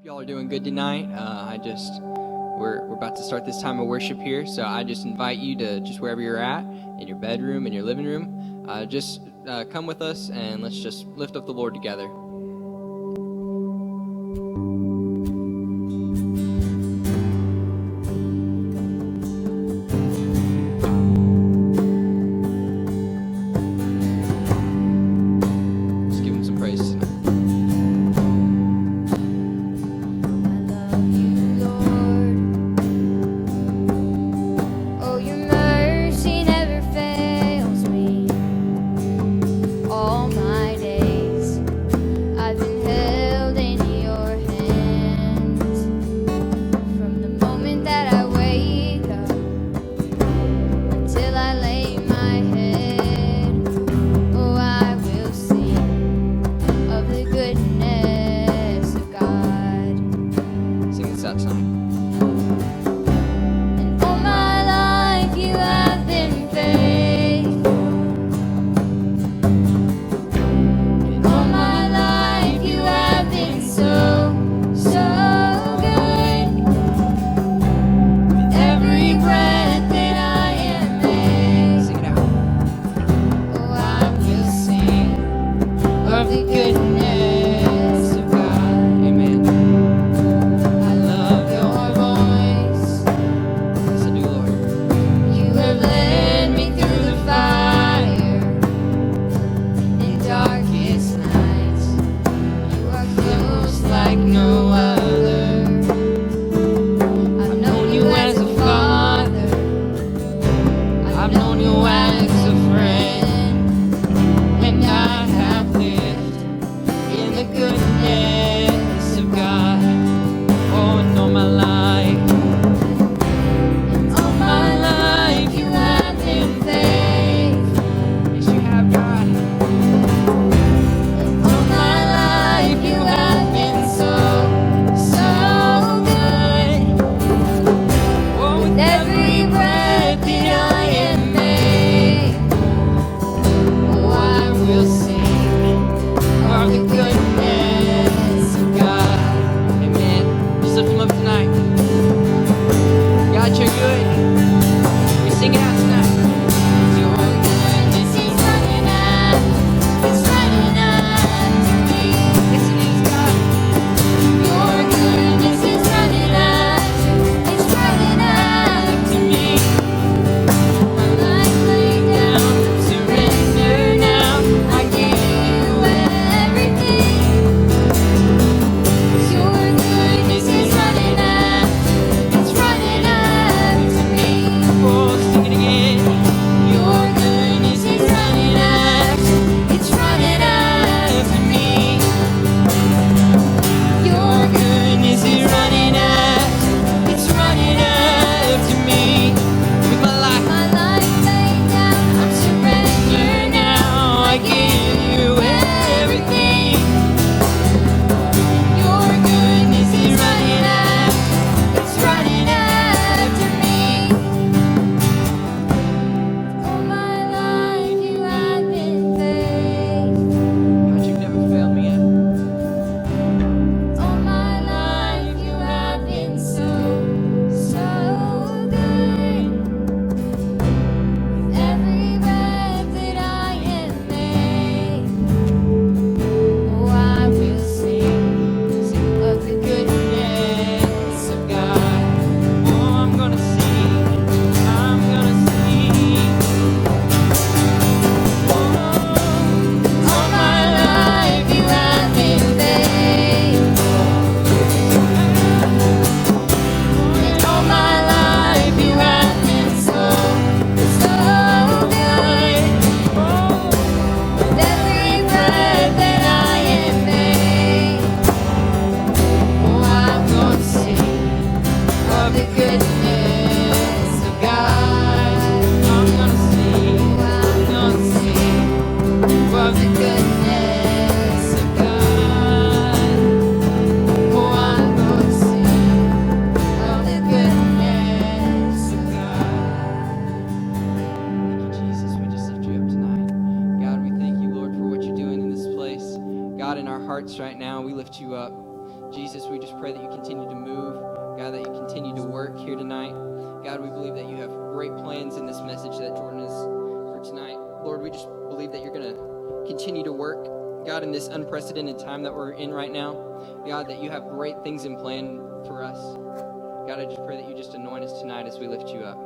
Y'all are doing good tonight. We're about to start this time of worship here, so I just invite you to just wherever you're at, in your bedroom, in your living room, come with us and let's just lift up the Lord together. Just give him some praise tonight. Jesus, we just pray that you continue to move. God, that you continue to work here tonight. God, we believe that you have great plans in this message that Jordan is for tonight. Lord, we just believe that you're going to continue to work, God, in this unprecedented time that we're in right now. God, that you have great things in plan for us. God, I just pray that you just anoint us tonight as we lift you up.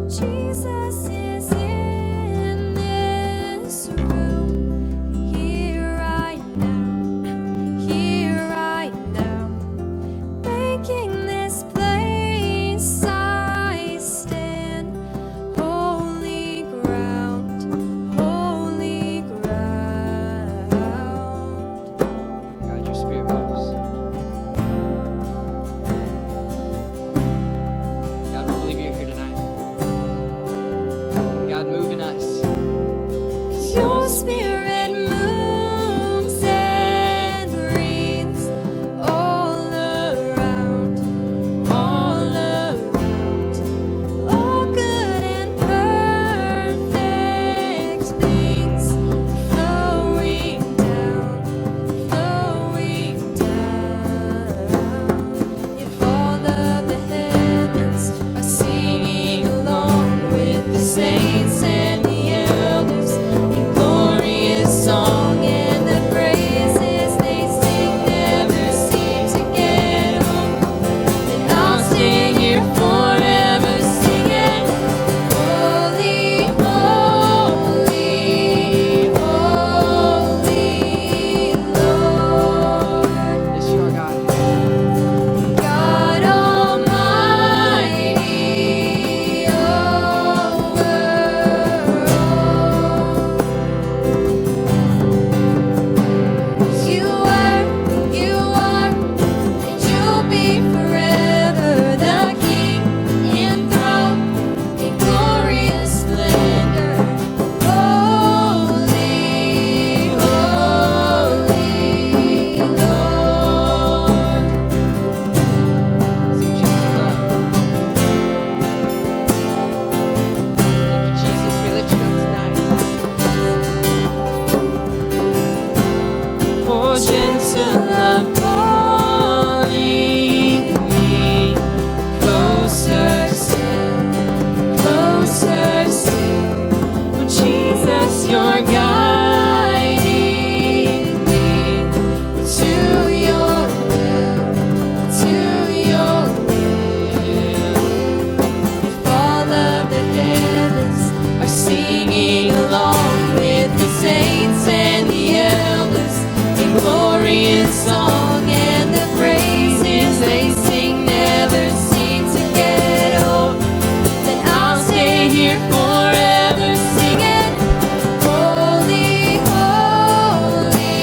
Jesus is in this room, here right now, making this place I stand, holy ground, holy ground. God, your spirit moves. God, we believe you're here tonight. God, move in us. Your spirit moves and breathes all around, all good and perfect things flowing down. If all of the heavens are singing along with the saints and the elders in glorious song, and the praises they sing never seem to get old, then I'll stay here forever singing, holy, holy, holy Lord, Yes, you are, God. God Almighty over all. You are, and you'll be forever the King enthroned in glorious splendor. Holy, holy Lord. Sing Jesus' love. Thank you, Jesus. We lift you up tonight. Oh, gentle love calling me closer still, closer still. Oh, Jesus, you're guiding me to your will, to your will. If all of the heavens are singing along with the saints and the elders in glorious song, and the praises they sing never seem to get old, then I'll stay here forever singing, holy, holy,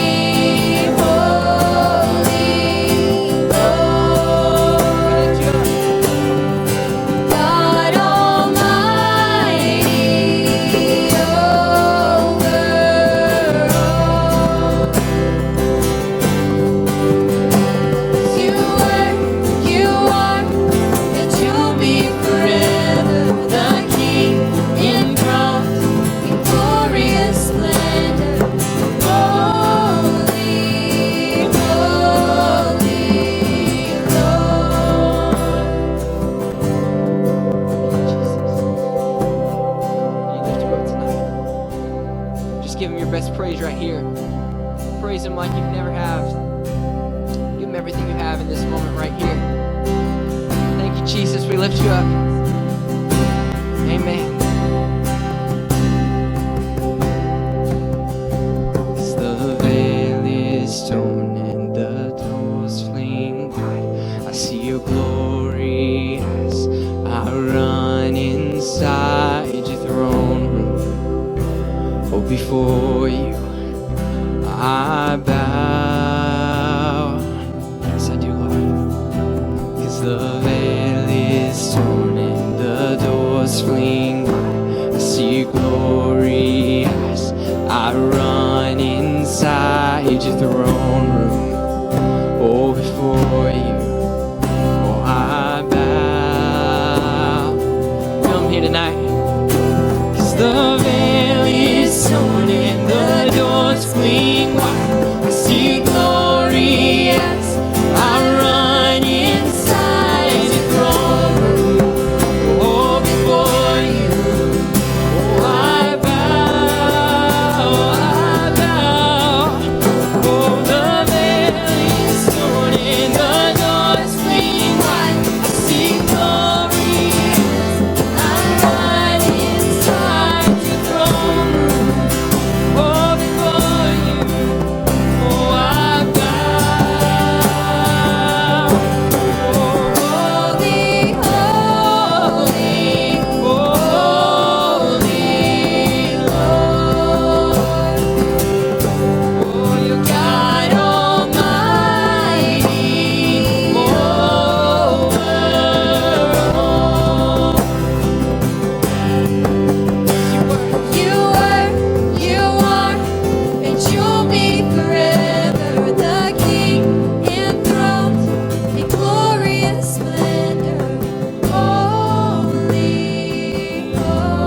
holy Lord. God Almighty over all. You are, and you'll be forever the King enthroned in glorious splendor. Holy, holy Lord. You lift you up tonight. Just give him your best praise right here. Praise him like you never have. Give him everything you have in this moment right here. Thank you, Jesus. We lift you up. Amen. 'Cause the veil is torn and the doors fling wide. I see your glory as I run inside your throne room. Oh, before you I bow. Yes, I do, Lord. 'Cause the veil is torn and the doors fling wide. I see your glory as here tonight. 'Cause the veil is torn and the doors fling wide. I see glory as I run inside the throne room. Oh, before you, oh, I bow. Oh, the veil is torn and the doors fling wide. I see glory as I run inside the throne room. Oh, before you, oh, I bow. Holy, holy, holy Lord. Oh, you're God Almighty over all. You were, you are, and you'll be forever the King enthroned in glorious splendor. Holy, holy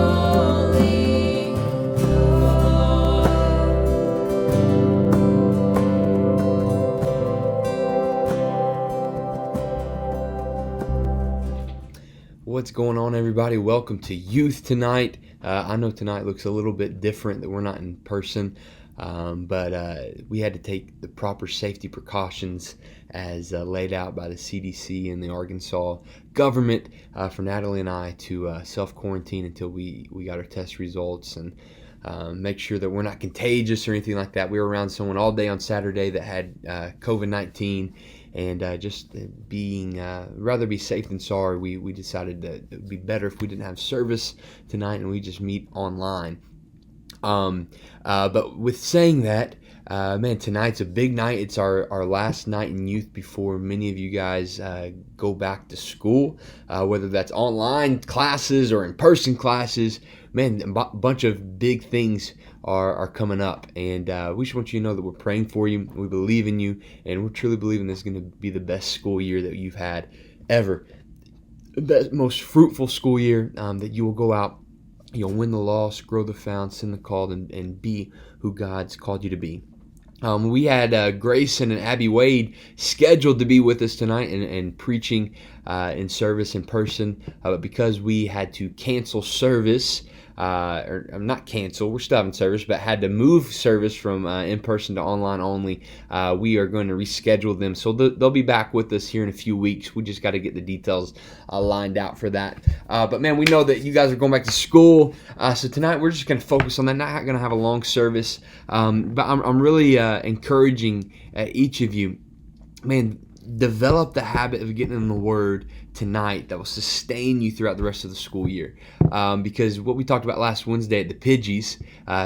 Lord. What's going on, everybody? Welcome to youth tonight. I know tonight looks a little bit different, that we're not in person, but we had to take the proper safety precautions as laid out by the CDC and the Arkansas government for Natalie and I to self-quarantine until we got our test results and make sure that we're not contagious or anything like that. We were around someone all day on Saturday that had COVID-19, and just being rather be safe than sorry, we decided that it would be better if we didn't have service tonight and we just meet online. But with saying that, man, tonight's a big night. It's our last night in youth before many of you guys go back to school, whether that's online classes or in-person classes. Man, a bunch of big things are coming up, and we just want you to know that we're praying for you, we believe in you, and we're truly believing this is going to be the best school year that you've had ever. The most fruitful school year, that you will go out, you'll win the lost, grow the found, send the called, and be who God's called you to be. We had Grayson and Abby Wade scheduled to be with us tonight and preaching in service in person, but because we had to cancel service, or not cancel, we're still having service, but had to move service from in-person to online only, we are going to reschedule them. So they'll be back with us here in a few weeks. We just got to get the details lined out for that. But man, we know that you guys are going back to school. So tonight we're just going to focus on that. Not going to have a long service. But I'm really encouraging each of you, man, develop the habit of getting in the Word tonight that will sustain you throughout the rest of the school year. Because what we talked about last Wednesday at the Pidgeys,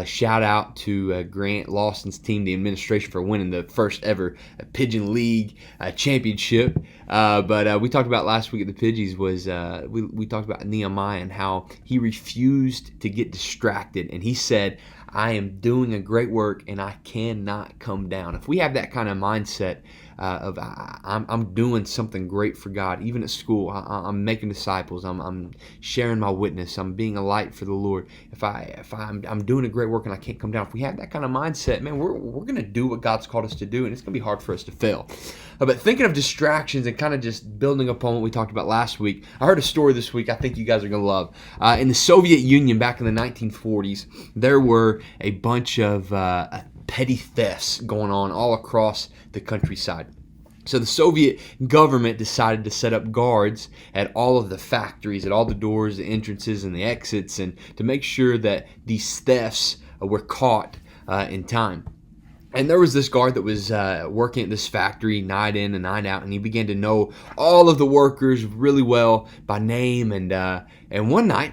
shout out to Grant Lawson's team, the administration, for winning the first ever Pigeon League championship. But we talked about last week at the Pidgeys was we talked about Nehemiah and how he refused to get distracted. And he said, I am doing a great work and I cannot come down. If we have that kind of mindset of I'm doing something great for God, even at school, I'm making disciples, I'm sharing my witness, I'm being a light for the Lord. If I'm doing a great work and I can't come down, if we have that kind of mindset, man, we're going to do what God's called us to do, and it's going to be hard for us to fail. But thinking of distractions and kind of just building upon what we talked about last week, I heard a story this week I think you guys are going to love. In the Soviet Union back in the 1940s, there were a bunch of petty thefts going on all across the countryside. So the Soviet government decided to set up guards at all of the factories, at all the doors, the entrances, and the exits, and to make sure that these thefts were caught in time. And there was this guard that was working at this factory night in and night out, and he began to know all of the workers really well by name. And one night,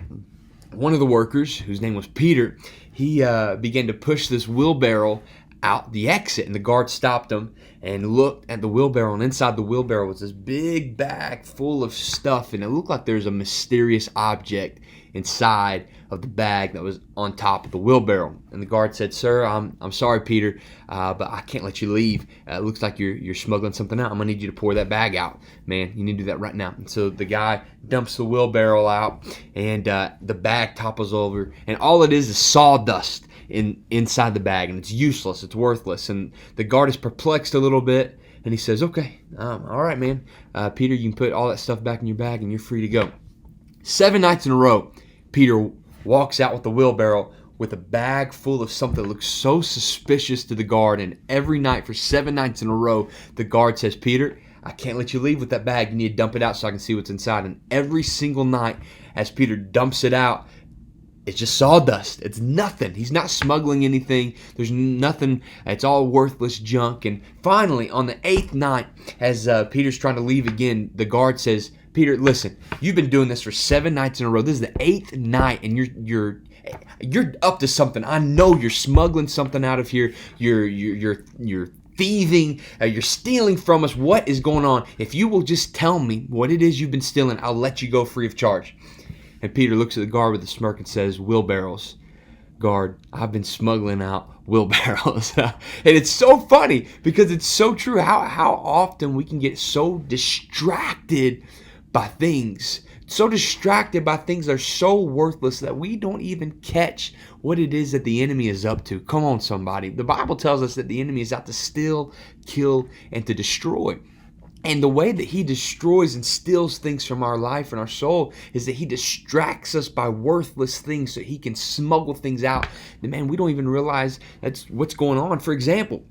one of the workers, whose name was Peter, he began to push this wheelbarrow out the exit. And the guard stopped him and looked at the wheelbarrow, and inside the wheelbarrow was this big bag full of stuff, and it looked like there was a mysterious object inside of the bag that was on top of the wheelbarrow. And the guard said, "Sir, I'm sorry, Peter, but I can't let you leave. It looks like you're smuggling something out. I'm gonna need you to pour that bag out, man. You need to do that right now." And so the guy dumps the wheelbarrow out, and the bag topples over, and all it is sawdust inside the bag, and it's useless, it's worthless. And the guard is perplexed a little bit, and he says, "Okay, all right, man. Peter, you can put all that stuff back in your bag, and you're free to go." 7 nights in a row, Peter walks out with the wheelbarrow with a bag full of something that looks so suspicious to the guard. And every night for 7 nights in a row, the guard says, "Peter, I can't let you leave with that bag. You need to dump it out so I can see what's inside." And every single night as Peter dumps it out, it's just sawdust. It's nothing. He's not smuggling anything. There's nothing. It's all worthless junk. And finally, on the 8th night, as Peter's trying to leave again, the guard says, "Peter, listen, you've been doing this for 7 nights in a row. This is the 8th night, and you're up to something. I know you're smuggling something out of here. You're thieving. You're stealing from us. What is going on? If you will just tell me what it is you've been stealing, I'll let you go free of charge." And Peter looks at the guard with a smirk and says, "Wheelbarrows. Guard, I've been smuggling out wheelbarrows." And it's so funny because it's so true how often we can get so distracted by things. So distracted by things that are so worthless that we don't even catch what it is that the enemy is up to. Come on, somebody. The Bible tells us that the enemy is out to steal, kill, and to destroy. And the way that he destroys and steals things from our life and our soul is that he distracts us by worthless things so he can smuggle things out. And man, we don't even realize that's what's going on. For example,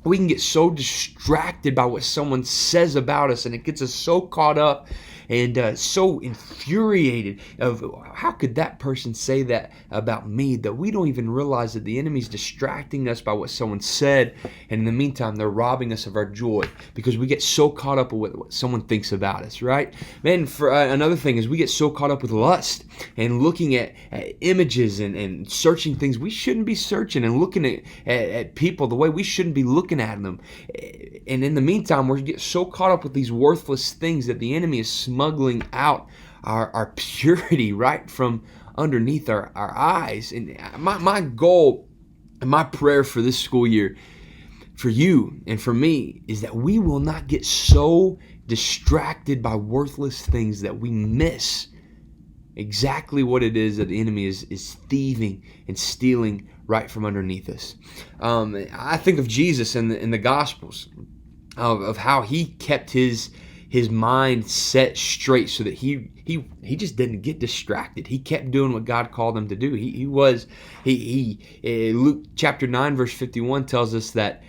we can get so distracted by what someone says about us, and it gets us so caught up and so infuriated of how could that person say that about me, that we don't even realize that the enemy's distracting us by what someone said, and in the meantime they're robbing us of our joy because we get so caught up with what someone thinks about us, right? Man, for another thing is we get so caught up with lust and looking at images and searching things we shouldn't be searching, and looking at people the way we shouldn't be looking at them. And in the meantime, we get so caught up with these worthless things that the enemy is smuggling out our purity right from underneath our eyes. And my goal and my prayer for this school year, for you and for me, is that we will not get so distracted by worthless things that we miss exactly what it is that the enemy is thieving and stealing right from underneath us. I think of Jesus in the Gospels, of how he kept his mind set straight so that he just didn't get distracted. He kept doing what God called him to do. Luke chapter 9 verse 51 tells us that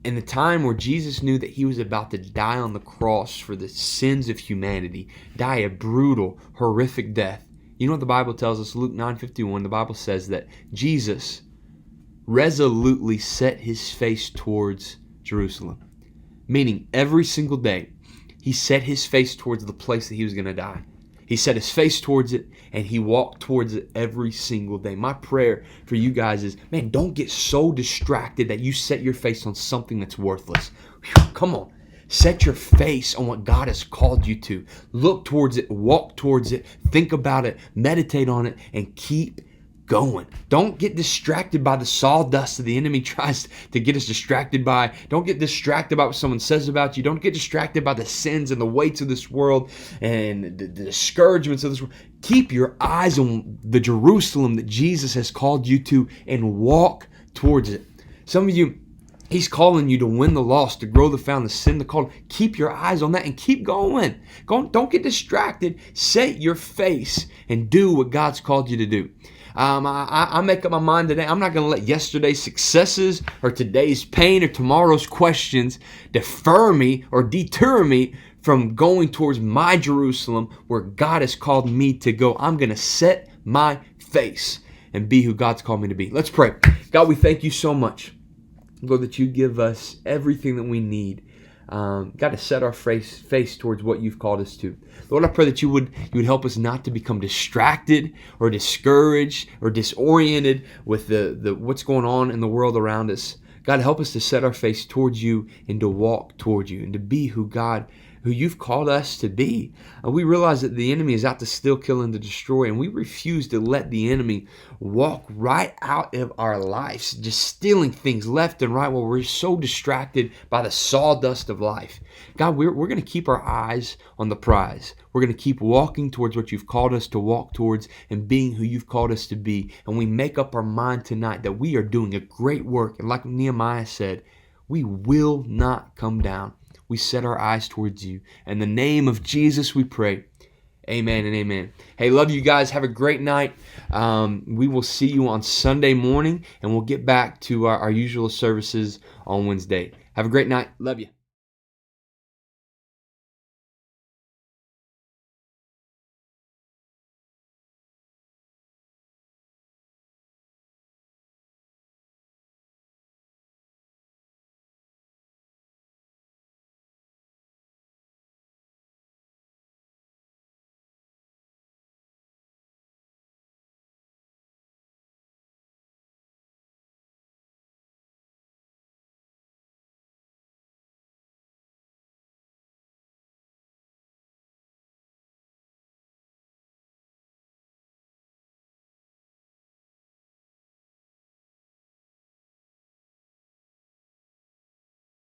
in the time where Jesus knew that he was about to die on the cross for the sins of humanity, die a brutal, horrific death. You know what the Bible tells us? Luke 9:51, the Bible says that Jesus resolutely set his face towards Jerusalem. Meaning every single day, he set his face towards the place that he was going to die. He set his face towards it, and he walked towards it every single day. My prayer for you guys is, man, don't get so distracted that you set your face on something that's worthless. Whew, come on. Set your face on what God has called you to. Look towards it, walk towards it, think about it, meditate on it, and keep going. Don't get distracted by the sawdust that the enemy tries to get us distracted by. Don't get distracted by what someone says about you. Don't get distracted by the sins and the weights of this world and the discouragements of this world. Keep your eyes on the Jerusalem that Jesus has called you to and walk towards it. Some of you, he's calling you to win the lost, to grow the found, to send the called. Keep your eyes on that and keep going. Don't get distracted. Set your face and do what God's called you to do. I make up my mind today. I'm not going to let yesterday's successes or today's pain or tomorrow's questions deter me from going towards my Jerusalem where God has called me to go. I'm going to set my face and be who God's called me to be. Let's pray. God, we thank you so much, Lord, that you give us everything that we need God, to set our face towards what you've called us to. Lord, I pray that you would help us not to become distracted or discouraged or disoriented with the what's going on in the world around us. God, help us to set our face towards you and to walk towards you and to be who you've called us to be. We realize that the enemy is out to steal, kill, and to destroy, and we refuse to let the enemy walk right out of our lives, just stealing things left and right while we're so distracted by the sawdust of life. God, we're going to keep our eyes on the prize. We're going to keep walking towards what you've called us to walk towards and being who you've called us to be. And we make up our mind tonight that we are doing a great work. And like Nehemiah said, we will not come down. We set our eyes towards you. In the name of Jesus, we pray. Amen and amen. Hey, love you guys. Have a great night. We will see you on Sunday morning, and we'll get back to our usual services on Wednesday. Have a great night. Love you.